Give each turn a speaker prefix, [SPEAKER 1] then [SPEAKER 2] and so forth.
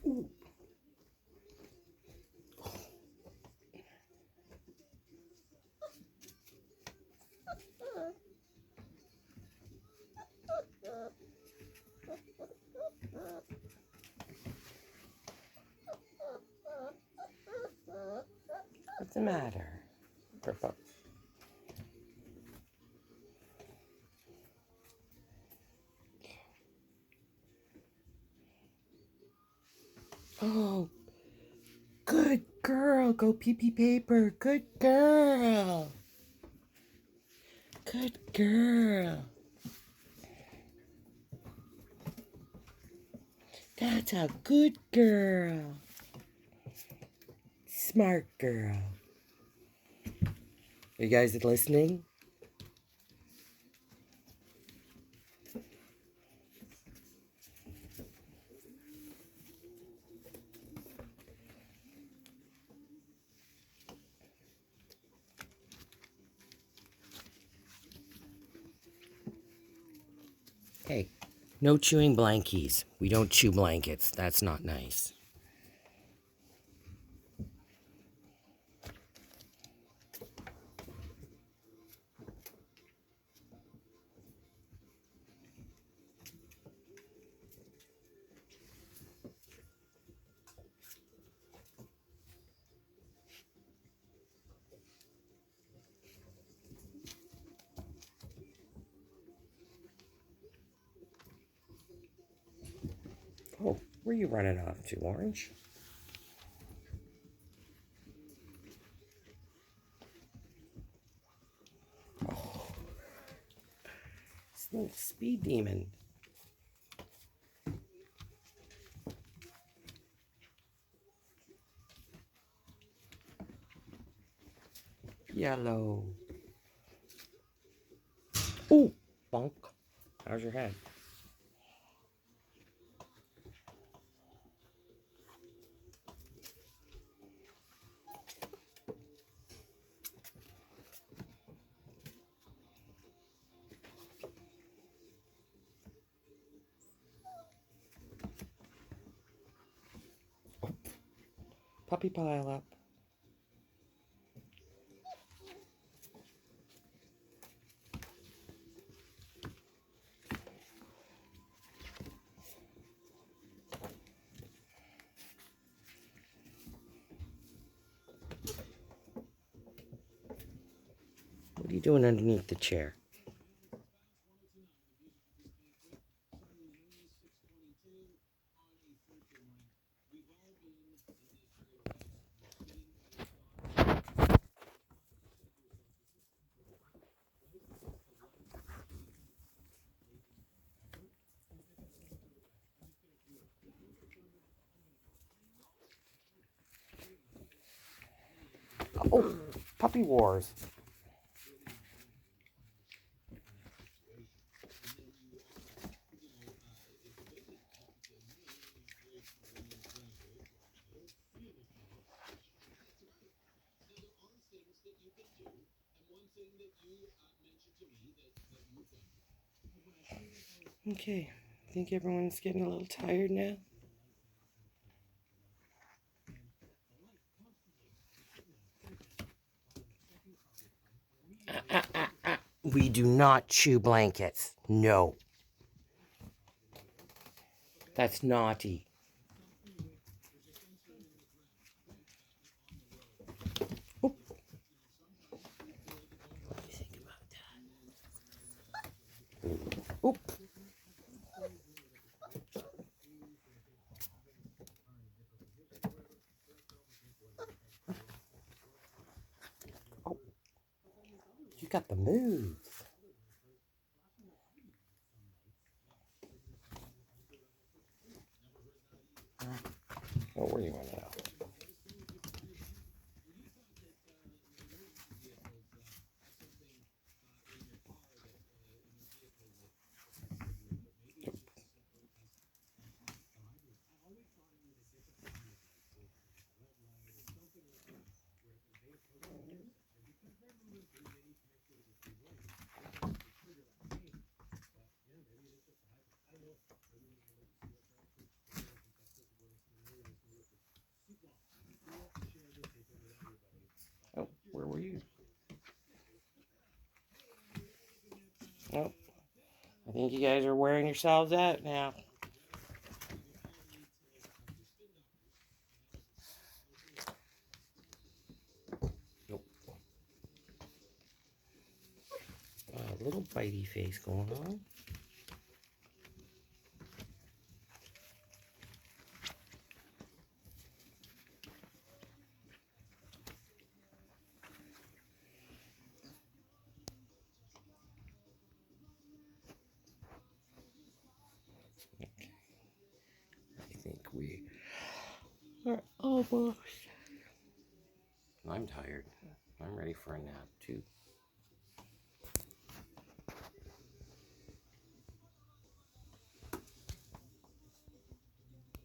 [SPEAKER 1] Ooh. What's the matter, Purple? Oh, good girl. Go pee-pee paper. Good girl. Good girl. That's a good girl. Smart girl. You guys listening? Hey, no chewing blankies. We don't chew blankets. That's not nice. Oh, where are you running off to, Orange? Oh, speed demon. Yellow. Oh, bonk. How's your head? Oh, puppy pile up. What are you doing underneath the chair? Oh, puppy wars. Okay, I think everyone's getting a little tired now. We do not chew blankets. No. That's naughty. Oh. What do you think about that? Oh. Oh. You got the moves. Oh, where you want to go? Oh, I think you guys are wearing yourselves out now. Nope. A little bitey face going on. Okay. I think we are almost. I'm tired. I'm ready for a nap too.